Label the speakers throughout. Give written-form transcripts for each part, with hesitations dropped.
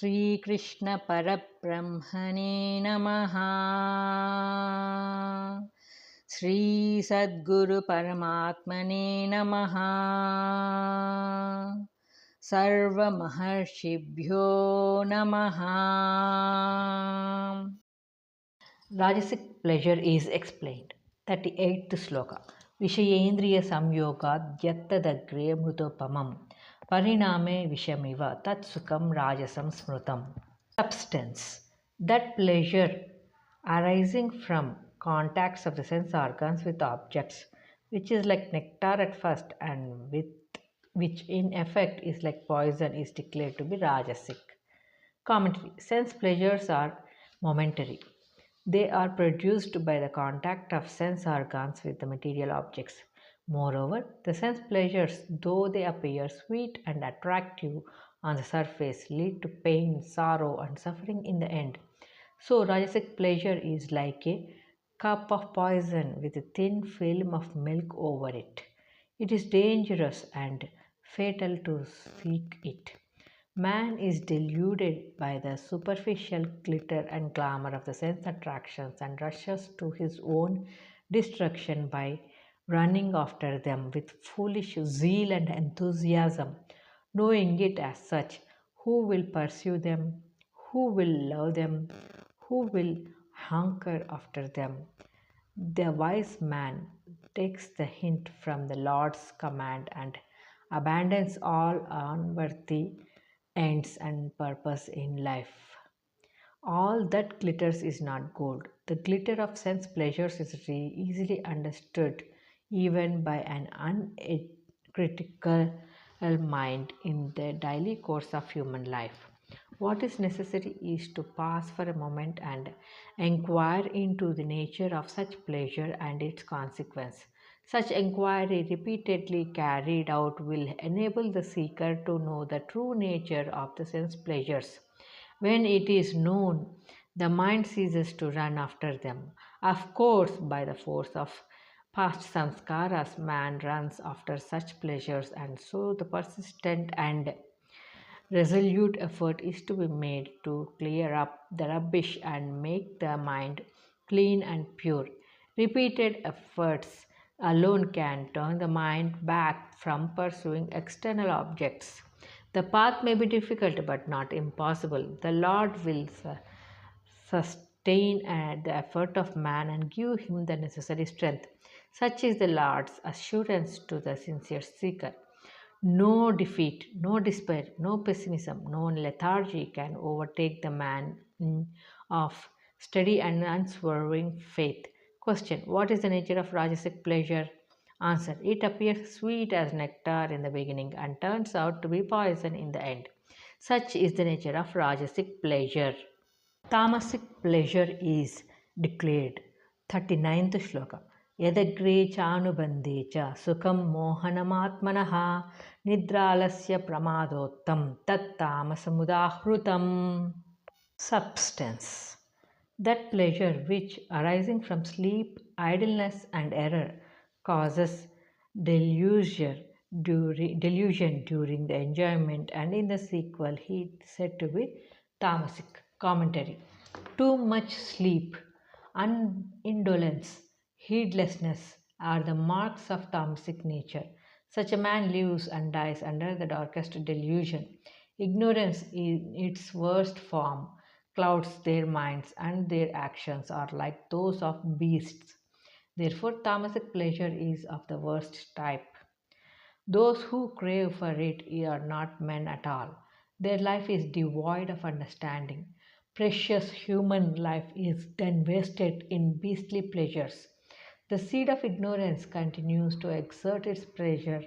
Speaker 1: Sri Krishna Parabrahmane Namaha. Sri Sadguru Paramatmane Namaha. Sarva Maharshibhyo Namaha. Rajasic pleasure is explained. 38th Shloka. Vishayendriya samyoga dyattadagre mrutopamam pariname vishamiva tat sukam rajasam smrutam. Substance. That pleasure arising from contacts of the sense organs with objects, which is like nectar at first and with which in effect is like poison, is declared to be rajasic. Commentary. Sense pleasures are momentary. They are produced by the contact of sense organs with the material objects. Moreover, the sense pleasures, though they appear sweet and attractive on the surface, lead to pain, sorrow, and suffering in the end. So, Rajasic pleasure is like a cup of poison with a thin film of milk over it. It is dangerous and fatal to seek it. Man is deluded by the superficial glitter and glamour of the sense attractions and rushes to his own destruction by running after them with foolish zeal and enthusiasm, knowing it as such. Who will pursue them? Who will love them? Who will hanker after them? The wise man takes the hint from the Lord's command and abandons all unworthy ends and purpose in life. All that glitters is not gold. The glitter of sense pleasures is easily understood even by an uncritical mind in the daily course of human life. What is necessary is to pause for a moment and inquire into the nature of such pleasure and its consequence. Such inquiry, repeatedly carried out, will enable the seeker to know the true nature of the sense pleasures. When it is known, the mind ceases to run after them. Of course, by the force of past samskaras, man runs after such pleasures, and so the persistent and resolute effort is to be made to clear up the rubbish and make the mind clean and pure. Repeated efforts alone can turn the mind back from pursuing external objects. The path may be difficult but not impossible. The Lord will sustain the effort of man and give him the necessary strength. Such is the Lord's assurance to the sincere seeker. No defeat, no despair, no pessimism, no lethargy can overtake the man of steady and unswerving faith. Question. What is the nature of Rajasic pleasure? Answer. It appears sweet as nectar in the beginning and turns out to be poison in the end. Such is the nature of Rajasic pleasure. Tamasic pleasure is declared. 39th Shloka. Yadagre chanubandhe cha sukham mohanamatmanaha nidralasya pramadottam tat tamasamudahrutam. Substance. That pleasure which, arising from sleep, idleness, and error, causes delusion during the enjoyment, and in the sequel, he is said to be tamasic. Commentary. Too much sleep, indolence, heedlessness are the marks of tamasic nature. Such a man lives and dies under the darkest delusion. Ignorance in its worst form clouds their minds, and their actions are like those of beasts. Therefore, tamasic pleasure is of the worst type. Those who crave for it are not men at all. Their life is devoid of understanding. Precious human life is then wasted in beastly pleasures. The seed of ignorance continues to exert its pressure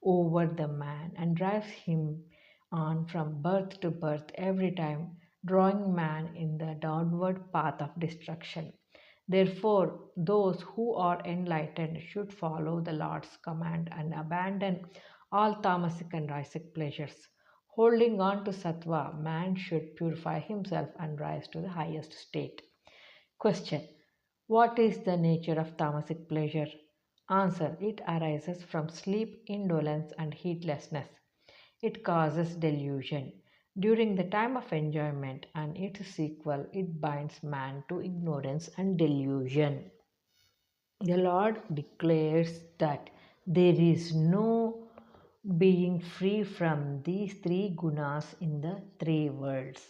Speaker 1: over the man and drives him on from birth to birth every time, drawing man in the downward path of destruction. Therefore, those who are enlightened should follow the Lord's command and abandon all tamasic and rajasic pleasures. Holding on to sattva, man should purify himself and rise to the highest state. Question. What is the nature of tamasic pleasure? Answer. It arises from sleep, indolence, and heedlessness. It causes delusion. During the time of enjoyment and its sequel, it binds man to ignorance and delusion. The Lord declares that there is no being free from these three gunas in the three worlds.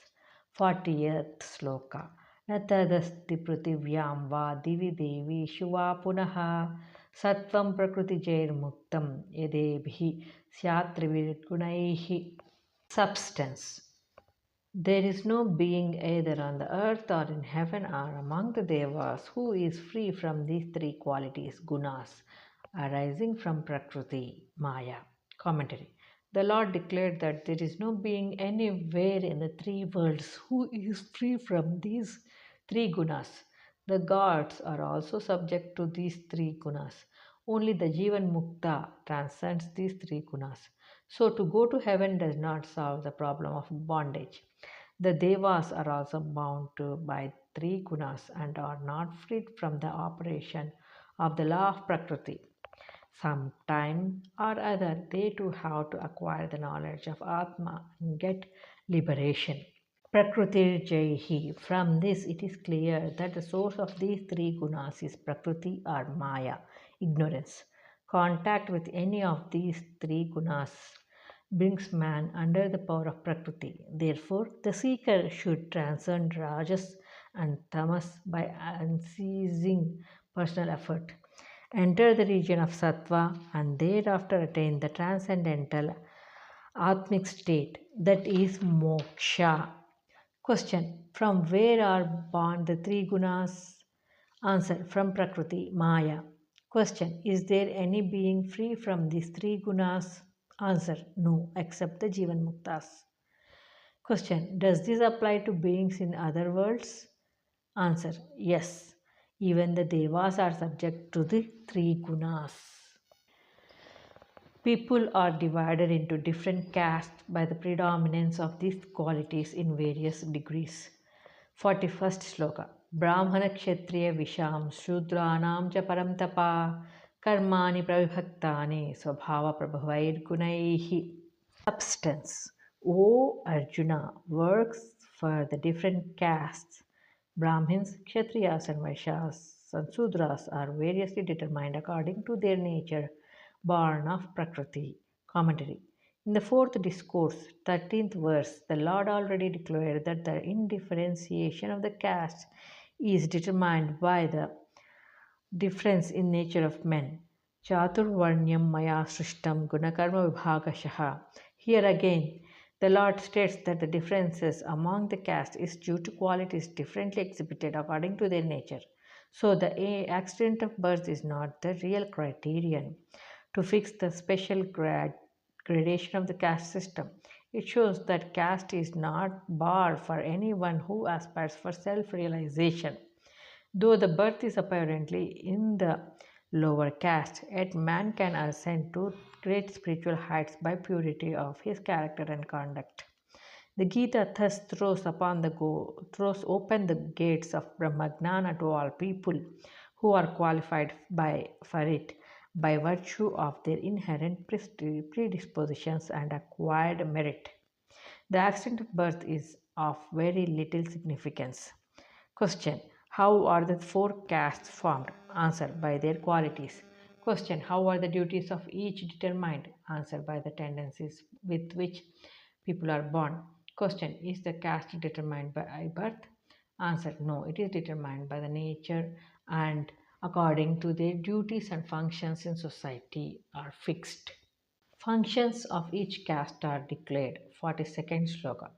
Speaker 1: 40th Sloka. Natadasti prativyam va divi devi shuva punaha sattvam prakriti jair muktam yadebhi syatrivirgunaihi. Substance. There is no being either on the earth or in heaven or among the devas who is free from these three qualities, gunas, arising from Prakriti, Maya. Commentary. The Lord declared that there is no being anywhere in the three worlds who is free from these three gunas. The gods are also subject to these three gunas. Only the Jivan Mukta transcends these three gunas. So, to go to heaven does not solve the problem of bondage. The Devas are also bound to by three gunas and are not freed from the operation of the law of Prakriti. Sometime or other, they too have to acquire the knowledge of Atma and get liberation. Prakriti Jaihi. From this, it is clear that the source of these three gunas is Prakriti or Maya, ignorance. Contact with any of these three gunas brings man under the power of Prakriti. Therefore, the seeker should transcend Rajas and Tamas by unceasing personal effort, enter the region of Sattva, and thereafter attain the transcendental Atmic state, that is Moksha. Question. From where are born the three gunas? Answer. From Prakriti, Maya. Question. Is there any being free from these three gunas? Answer. No, except the Jivan Muktas. Question. Does this apply to beings in other worlds? Answer. Yes. Even the Devas are subject to the three gunas. People are divided into different castes by the predominance of these qualities in various degrees. 41st Shloka. Brahmana Kshatriya Visham Shudranam cha param tapa karmani pravibhaktani svabhava prabhavair gunaihi. Substance. O Arjuna, works for the different castes, Brahmins, Kshatriyas, and Vaishyas, and Sudras are variously determined according to their nature, born of Prakriti. Commentary. In the fourth discourse, 13th verse, the Lord already declared that the indifferentiation of the castes is determined by the difference in nature of men. Chaturvarnyam maya srishtam gunakarma vibhagashaha. Here again, the Lord states that the differences among the castes is due to qualities differently exhibited according to their nature. So the accident of birth is not the real criterion to fix the special gradation of the caste system. It shows that caste is not bar for anyone who aspires for self-realization. Though the birth is apparently in the lower caste, yet man can ascend to great spiritual heights by purity of his character and conduct. The Gita thus throws open the gates of Brahmagnana to all people who are qualified for it by virtue of their inherent predispositions and acquired merit. The accident of birth is of very little significance. Question. How are the four castes formed? Answer. By their qualities. Question. How are the duties of each determined? Answer. By the tendencies with which people are born. Question. Is the caste determined by birth? Answer. No, it is determined by the nature and according to their duties and functions in society are fixed. Functions of each caste are declared. 42nd Shloka.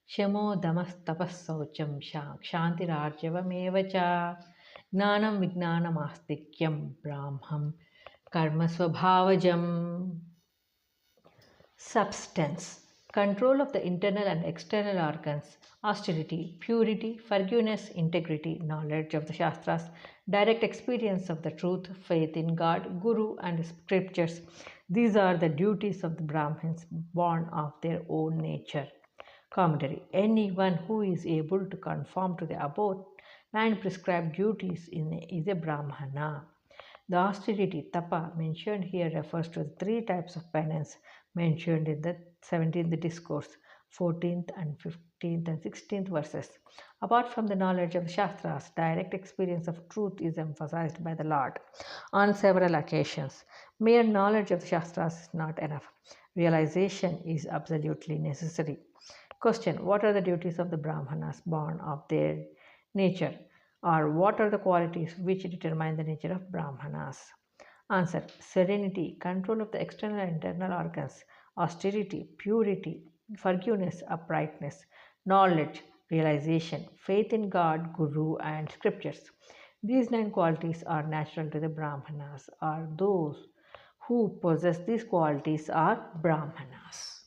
Speaker 1: Shamo damas tapas saucham kshantirarjavam cha gnanam vignanam astikyam brahmam karma swabhavajam. Substance. Control of the internal and external organs, austerity, purity, forgiveness, integrity, knowledge of the Shastras, direct experience of the truth, faith in God, Guru, and scriptures. These are the duties of the Brahmins born of their own nature. Commentary. Anyone who is able to conform to the above nine prescribed duties is a Brahmana. The austerity, tapa, mentioned here refers to the three types of penance mentioned in the 17th discourse. 14th and 15th and 16th verses. Apart from the knowledge of the Shastras, direct experience of truth is emphasized by the Lord on several occasions. Mere knowledge of the Shastras is not enough. Realization is absolutely necessary. Question: what are the duties of the Brahmanas born of their nature? Or what are the qualities which determine the nature of Brahmanas? Answer: serenity, control of the external and internal organs, austerity, purity, forgiveness, uprightness, knowledge, realization, faith in God, Guru, and scriptures. These 9 qualities are natural to the Brahmanas, or those who possess these qualities are Brahmanas.